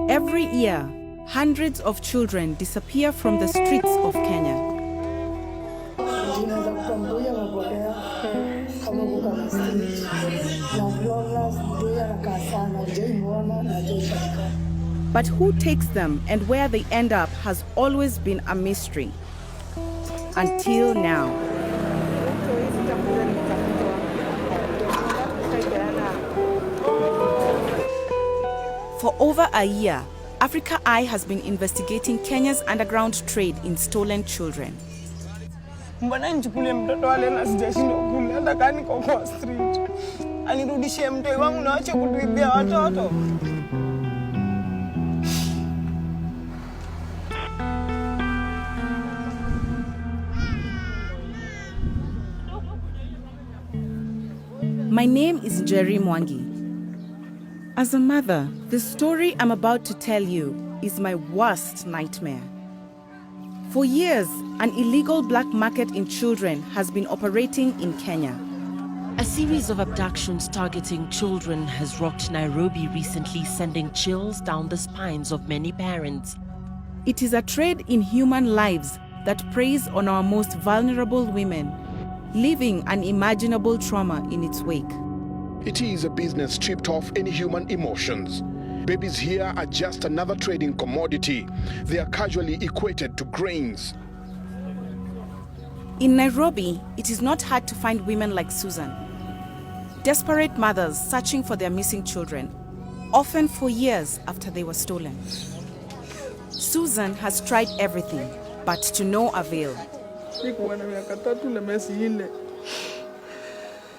Every year, hundreds of children disappear from the streets of Kenya. But who takes them and where they end up has always been a mystery. Until now. For over a year, Afrika has been investigating Kenya's underground trade in stolen children. Mbona nichukue mtoto wale na sijashindwa kule hata kani kwa street. Anirudishie mtoto wangu na ache kutuibia watoto. My name is Jerry Mwangi. As a mother, the story I'm about to tell you is my worst nightmare. For years, an illegal black market in children has been operating in Kenya. A series of abductions targeting children has rocked Nairobi recently, sending chills down the spines of many parents. It is a trade in human lives that preys on our most vulnerable women, leaving unimaginable trauma in its wake. It is a business stripped of any human emotions. Babies here are just another trading commodity. They are casually equated to grains. In Nairobi, it is not hard to find women like Susan. Desperate mothers searching for their missing children, often for years after they were stolen. Susan has tried everything, but to no avail.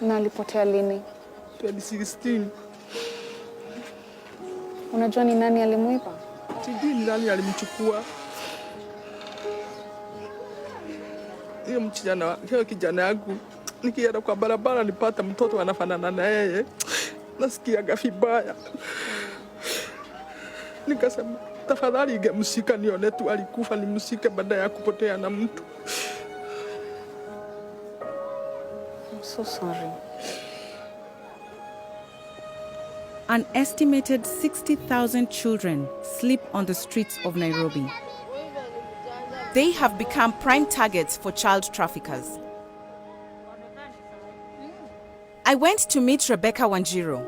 Na alipotea lini? 2016. Unajua ni nani alimuiba? Sijui ni nani alimchukua. Hiyo kijana yangu nikienda kwa barabara nipata mtoto anafanana na yeye. Nasikia vibaya. Nikasema tafadhali ingemshika nione tu alikufa nimshike baada ya kupotea na mtu. I'm so sorry. An estimated 60,000 children sleep on the streets of Nairobi. They have become prime targets for child traffickers. I went to meet Rebecca Wanjiru.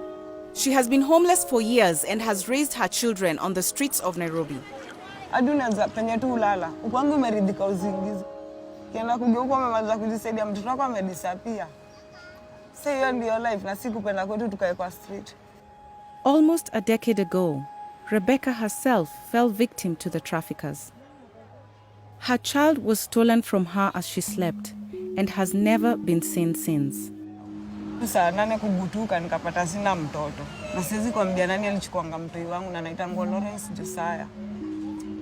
She has been homeless for years and has raised her children on the streets of Nairobi. Aduna za penye tu ulala. Ukwangu umeridhika uzingizi. Kienda kugeuka umemaliza kujisaidia mtoto wako amedisappear. Say hiyo ndio life na sikupenda kwetu tukae kwa street. Almost a decade ago, Rebecca herself fell victim to the traffickers. Her child was stolen from her as she slept and has never been seen since. Saa 8 kugutuka nikapata sina mtoto. Na siwezi kuambia nani alichukuanga mtoto wangu na naitangwa Lawrence Josaya.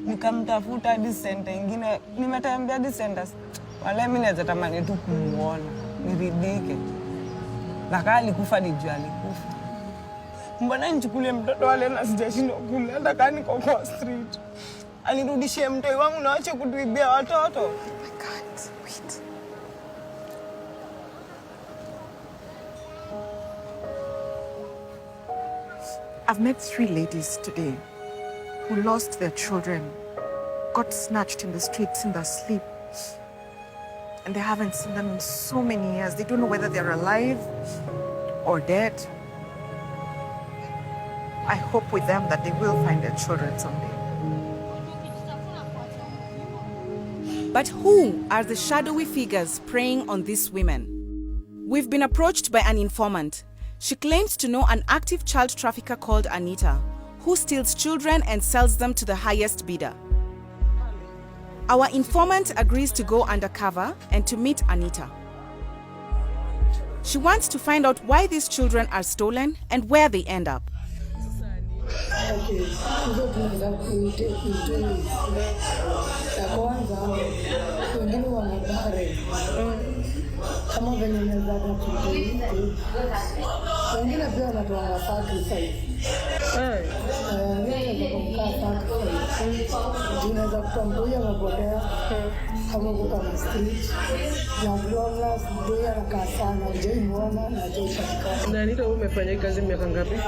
Nikamtafuta hadi center nyingine, nimetembea hadi centers. Wale mimi naweza tamani tu kumuona, niridhike. Lakini alikufa nijua alikufa. Mbona nichukue mtoto wale na sijashindwa kule hata kani kwa street. Anirudishie mtoto wangu na ache kutuibia watoto. I can't wait. I've met 3 ladies today who lost their children, got snatched in the streets in their sleep, and they haven't seen them in so many years. They don't know whether they're alive or dead. I hope with them that they will find their children someday. But who are the shadowy figures preying on these women? We've been approached by an informant. She claims to know an active child trafficker called Anita, who steals children and sells them to the highest bidder. Our informant agrees to go undercover and to meet Anita. She wants to find out why these children are stolen and where they end up. Na Anita umefanya kazi miaka ngapi?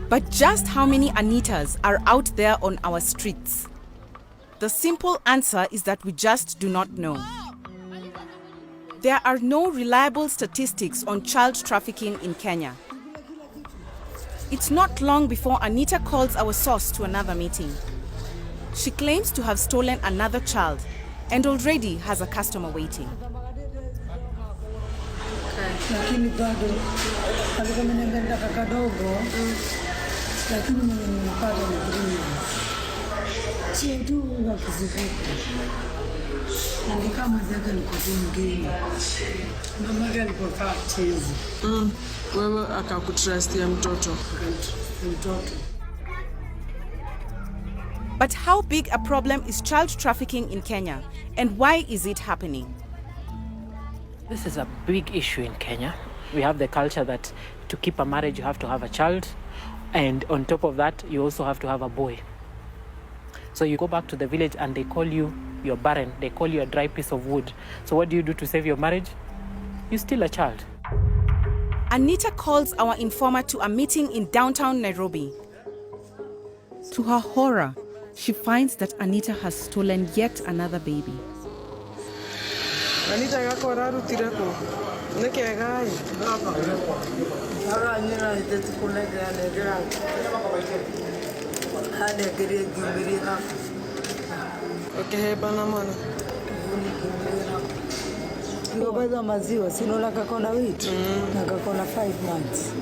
But just how many Anitas are out there on our streets? The simple answer is that we just do not know. There are no reliable statistics on child trafficking in Kenya. It's not long before Anita calls our source to another meeting. She claims to have stolen another child and already has a customer waiting. Lakini bado alikuwa ameniambia kadogo, lakini nimepata mgeni. Sio tu na kizifuku. Na ni kama jaga niko mgeni. Mama yake alipokaa chizi. Wewe akakutrust ya mtoto. But how big a problem is child trafficking in Kenya, and why is it happening? This is a big issue in Kenya. We have the culture that to keep a marriage, you have to have a child. And on top of that, you also have to have a boy. So you go back to the village and they call you, you're barren. They call you a dry piece of wood. So what do you do to save your marriage? You steal a child. Anita calls our informer to a meeting in downtown Nairobi. To her horror, she finds that Anita has stolen yet another baby. Anita yako raru tirako. Neke gai. Ara nyira ite kulega negra. Hane gere gimiri. Okay, bana mana. Ndio bado maziwa sinola kakona wheat na kakona 5 months.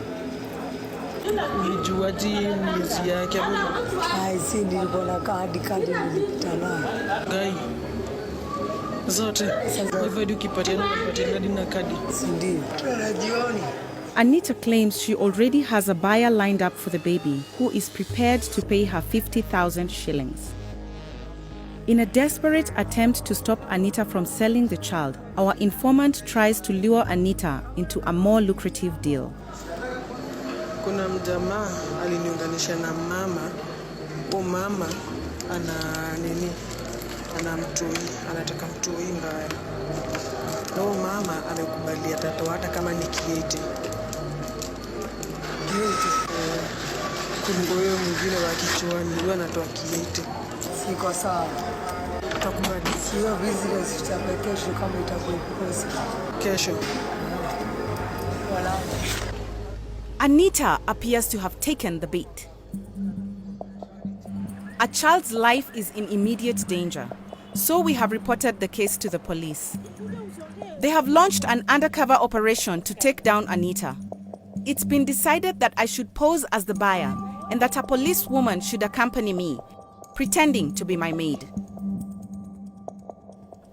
Ulijuaje miezi yake hapo? Ai si nilikuwa na kadi nilikutana. Gai. Zote. Kwa hivyo ukipatiana hadi na kadi. Si ndio. Tunajioni. Anita claims she already has a buyer lined up for the baby who is prepared to pay her 50,000 shillings. In a desperate attempt to stop Anita from selling the child, our informant tries to lure Anita into a more lucrative deal. Kuna mjamaa aliniunganisha na mama. Mama ana mtoi, anataka mtoi mbaya. Mama amekubalia tatoa hata kama ni kieti. Kuna huyo mwingine wa kichwani, huyo anatoa kieti. Siko sawa. Utakubali? Sio business tutapeka kesho kama itakuwa Kesho. Wala. Anita appears to have taken the bait. A child's life is in immediate danger, so we have reported the case to the police. They have launched an undercover operation to take down Anita. It's been decided that I should pose as the buyer and that a policewoman should accompany me, pretending to be my maid.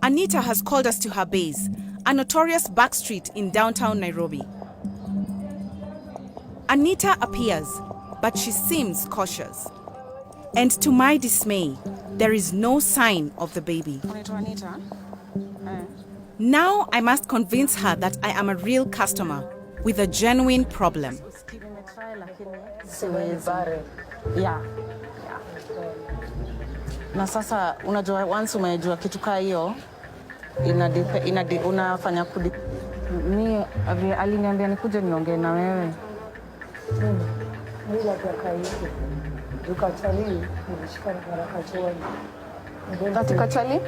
Anita has called us to her base, a notorious backstreet in downtown Nairobi. Anita appears, but she seems cautious. And to my dismay, there is no sign of the baby. Now I must convince her that I am a real customer with a genuine problem. Yeah. Na sasa unajua once umejua kitu kaa hiyo unafanya ni aliniambia nikuje niongee na wewe. Bila kwa hiyo. Ukachali nilishika na kachoni. Katika chali?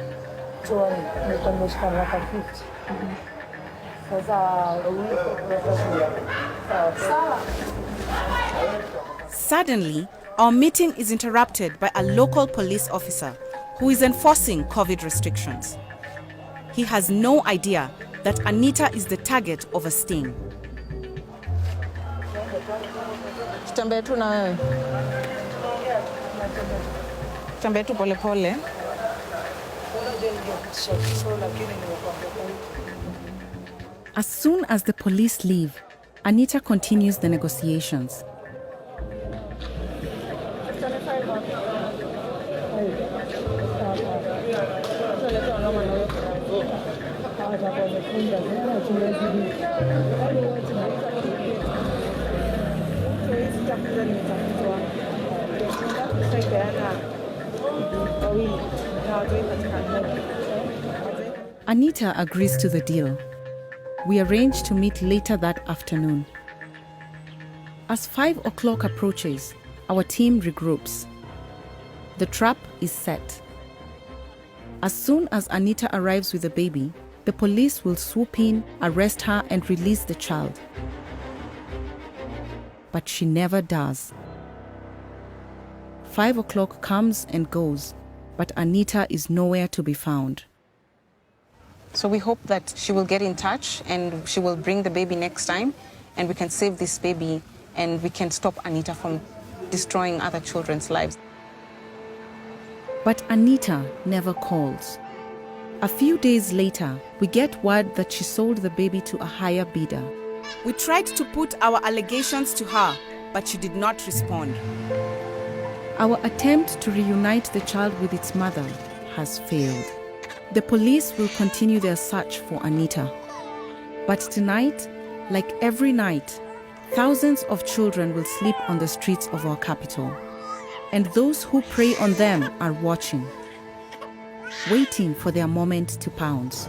Choni nilikuwa nimeshika na 50. Sasa Suddenly, our meeting is interrupted by a local police officer who is enforcing COVID restrictions. He has no idea that Anita is the target of a sting. Tutembee tu na wewe. Tutembee tu pole pole. As soon as the police leave, Anita continues the negotiations. Anita agrees to the deal. We arrange to meet later that afternoon. As 5 o'clock approaches, our team regroups. The trap is set. As soon as Anita arrives with the baby, the police will swoop in, arrest her, and release the child. But she never does. 5 o'clock comes and goes, but Anita is nowhere to be found. So we hope that she will get in touch and she will bring the baby next time, and we can save this baby and we can stop Anita from destroying other children's lives. But Anita never calls. A few days later, we get word that she sold the baby to a higher bidder. We tried to put our allegations to her, but she did not respond. Our attempt to reunite the child with its mother has failed. The police will continue their search for Anita. But tonight, like every night, thousands of children will sleep on the streets of our capital. And those who prey on them are watching, waiting for their moment to pounce.